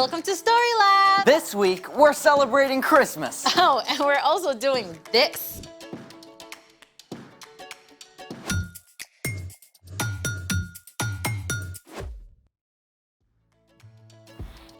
Welcome to Story Lab! This week, we're celebrating Christmas. Oh, and we're also doing this.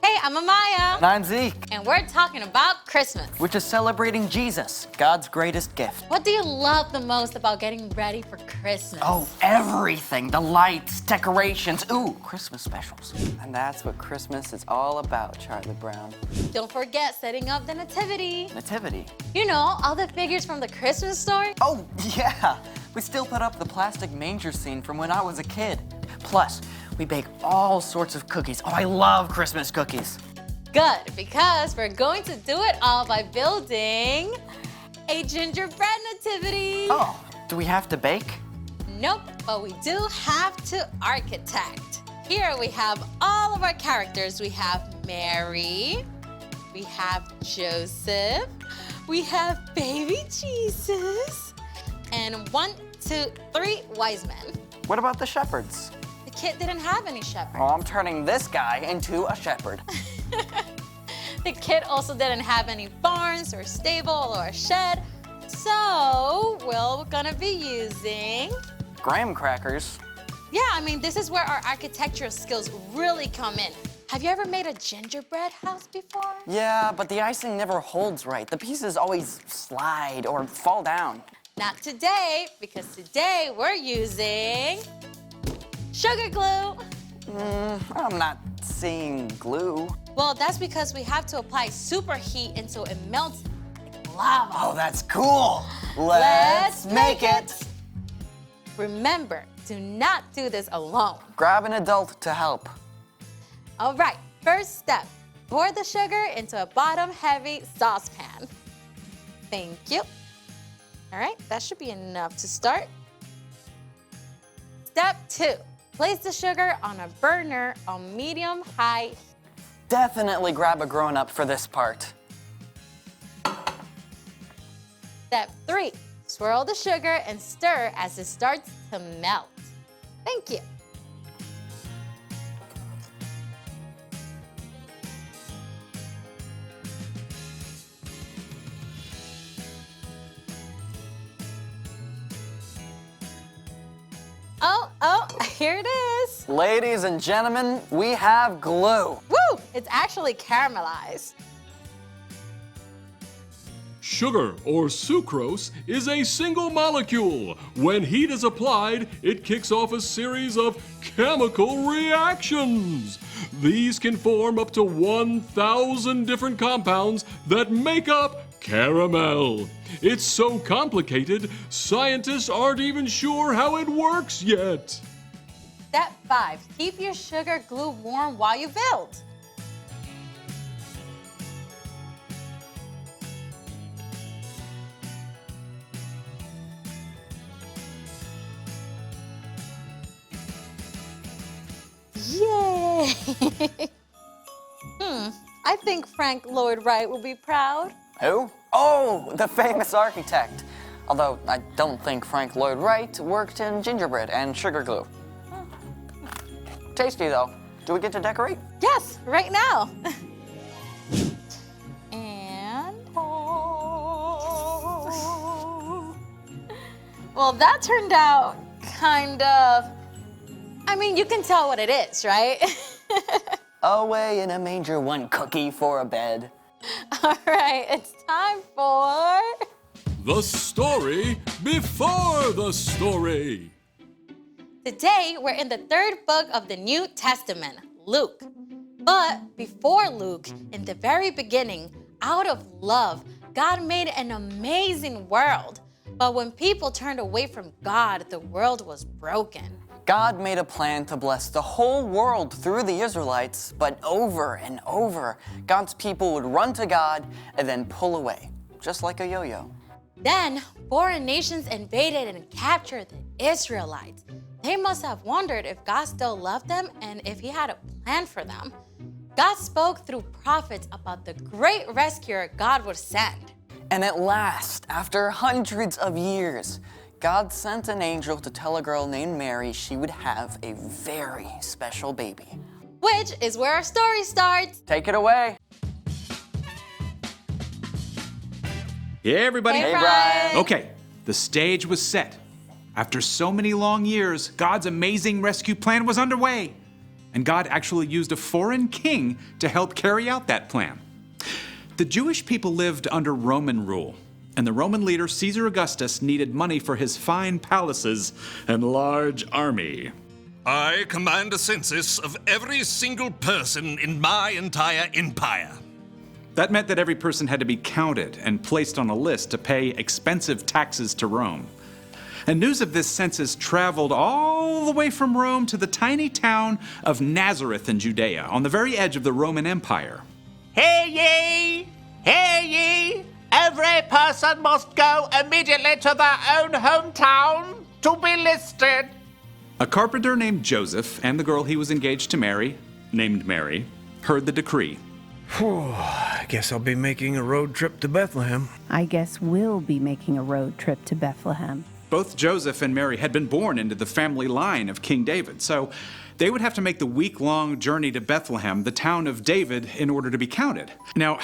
Hey, I'm Amaya. And I'm Zeke, And we're talking about Christmas. which is celebrating Jesus, God's greatest gift. What do you love the most about getting ready for Christmas? Oh, everything. The lights, decorations, ooh, Christmas specials. And that's what Christmas is all about, Charlie Brown. Don't forget setting up the nativity. Nativity. You know, all the figures from the Christmas story? Oh, yeah. We still put up the plastic manger scene from when I was a kid. Plus, we bake all sorts of cookies. Oh, I love Christmas cookies. Good, because we're going to do it all by building a gingerbread nativity. Oh, do we have to bake? Nope, but we do have to architect. Here we have all of our characters. We have Mary, we have Joseph, we have baby Jesus, and 1, 2, 3 wise men. What about the shepherds? The kid didn't have any shepherd. Oh, I'm turning this guy into a shepherd. The kid also didn't have any barns or stable or a shed. So we're gonna be using, Graham crackers. yeah, I mean, this is where our architectural skills really come in. Have you ever made a gingerbread house before? Yeah, but the icing never holds right. The pieces always slide or fall down. Not today, because today we're using sugar glue. I'm not seeing glue. Well, that's because we have to apply superheat until it melts like lava. Oh, that's cool. Let's make it. Remember, do not do this alone. Grab an adult to help. All right, first step, pour the sugar into a bottom-heavy saucepan. Thank you. All right, that should be enough to start. Step 2, place the sugar on a burner on medium-high heat. Definitely grab a grown-up for this part. Step 3, swirl the sugar and stir as it starts to melt. Thank you. Oh, here it is. Ladies and gentlemen, we have glue. Woo, it's actually caramelized. Sugar, or sucrose, is a single molecule. When heat is applied, it kicks off a series of chemical reactions. These can form up to 1,000 different compounds that make up caramel. It's so complicated, scientists aren't even sure how it works yet. Step 5, keep your sugar glue warm while you build. Yay! I think Frank Lloyd Wright will be proud. Who? Oh, the famous architect. Although I don't think Frank Lloyd Wright worked in gingerbread and sugar glue. Tasty though. Do we get to decorate? Yes, right now. And well, that turned out kind of, I mean, you can tell what it is, right? Away in a manger, one cookie for a bed. All right, it's time for The story before the story. today we're in the 3rd book of the New Testament, Luke. But before Luke, in the very beginning, out of love, God made an amazing world. But when people turned away from God, the world was broken. God made a plan to bless the whole world through the Israelites, but over and over, God's people would run to God and then pull away, just like a yo-yo. Then foreign nations invaded and captured the Israelites. They must have wondered if God still loved them and if he had a plan for them. God spoke through prophets about the great rescuer God would send. And at last, after hundreds of years, God sent an angel to tell a girl named Mary she would have a very special baby. which is where our story starts. Take it away. Hey, everybody. Hey, Hey, Brian. Brian. Okay, the stage was set. After so many long years, God's amazing rescue plan was underway. And God actually used a foreign king to help carry out that plan. The Jewish people lived under Roman rule, and the Roman leader Caesar Augustus needed money for his fine palaces and large army. I command a census of every single person in my entire empire. That meant that every person had to be counted and placed on a list to pay expensive taxes to Rome. And news of this census traveled all the way from Rome to the tiny town of Nazareth in Judea, on the very edge of the Roman Empire. Hear ye! Hear ye! Every person must go immediately to their own hometown to be listed. A carpenter named Joseph and the girl he was engaged to marry, named Mary, heard the decree. I guess I'll be making a road trip to Bethlehem. I guess we'll be making a road trip to Bethlehem. Both Joseph and Mary had been born into the family line of King David, so they would have to make the week-long journey to Bethlehem, the town of David, in order to be counted. Now,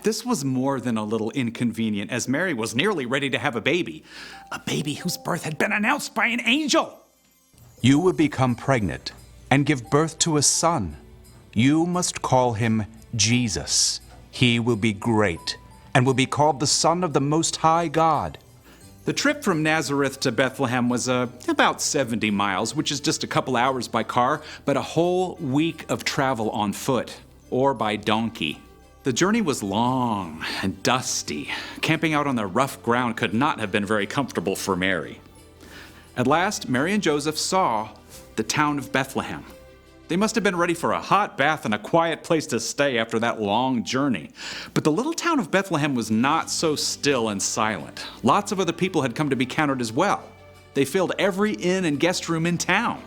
this was more than a little inconvenient, as Mary was nearly ready to have a baby whose birth had been announced by an angel. You will become pregnant and give birth to a son. You must call him Jesus. He will be great and will be called the Son of the Most High God. The trip from Nazareth to Bethlehem was about 70 miles, which is just a couple hours by car, but a whole week of travel on foot or by donkey. The journey was long and dusty. Camping out on the rough ground could not have been very comfortable for Mary. At last, Mary and Joseph saw the town of Bethlehem. They must have been ready for a hot bath and a quiet place to stay after that long journey. But the little town of Bethlehem was not so still and silent. Lots of other people had come to be counted as well. They filled every inn and guest room in town.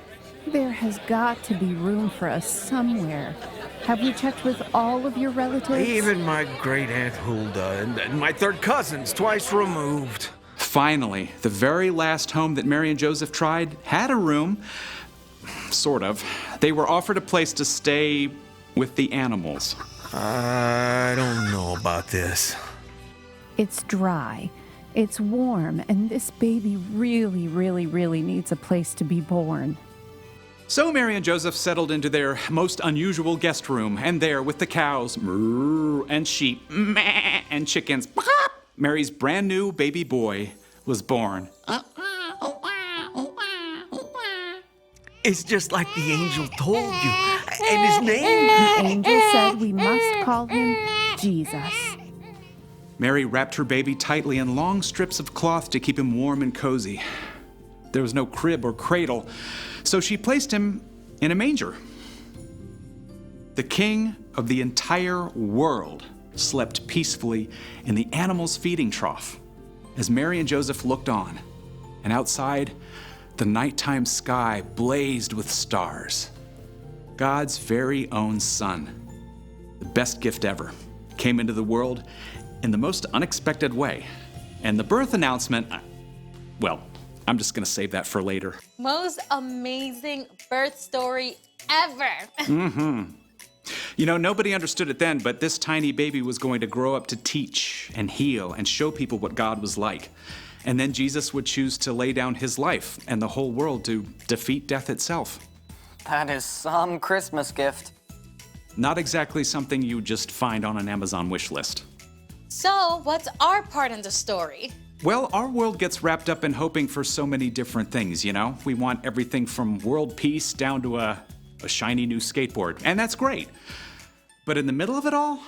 There has got to be room for us somewhere. Have you checked with all of your relatives? Even my great Aunt Hulda and my third cousins twice removed. Finally, the very last home that Mary and Joseph tried had a room. Sort of. They were offered a place to stay with the animals. I don't know about this. It's dry, it's warm, and this baby really, really, really needs a place to be born. So Mary and Joseph settled into their most unusual guest room, and there with the cows, moo, and sheep, meh, and chickens, pop, Mary's brand new baby boy was born. It's just like the angel told you. And his name? The angel said we must call him Jesus. Mary wrapped her baby tightly in long strips of cloth to keep him warm and cozy. There was no crib or cradle, so she placed him in a manger. The king of the entire world slept peacefully in the animal's feeding trough as Mary and Joseph looked on, and outside, the nighttime sky blazed with stars. God's very own son, the best gift ever, came into the world in the most unexpected way. And the birth announcement, well, I'm just gonna save that for later. Most amazing birth story ever. You know, nobody understood it then, but this tiny baby was going to grow up to teach and heal and show people what God was like. And then Jesus would choose to lay down his life and the whole world to defeat death itself. That is some Christmas gift. Not exactly something you just find on an Amazon wish list. So, what's our part in the story? Well, our world gets wrapped up in hoping for so many different things, you know? We want everything from world peace down to a shiny new skateboard, and that's great. But in the middle of it all,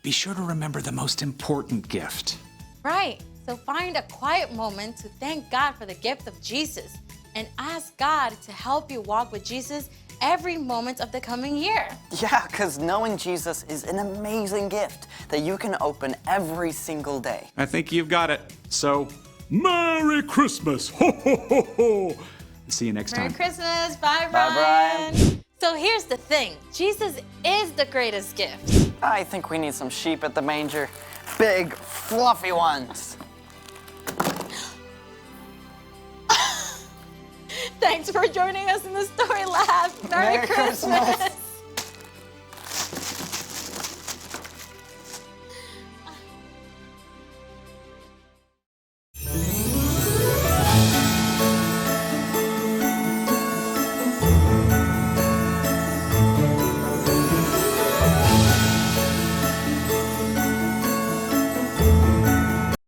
be sure to remember the most important gift. Right. So find a quiet moment to thank God for the gift of Jesus and ask God to help you walk with Jesus every moment of the coming year. Yeah, because knowing Jesus is an amazing gift that you can open every single day. I think you've got it. So, Merry Christmas! Ho, ho, ho, ho! see you next Merry time. Christmas. Bye, Bye, Brian. So here's the thing. Jesus is the greatest gift. I think we need some sheep at the manger. Big, fluffy ones. Thanks for joining us in the Story Lab. Merry Christmas.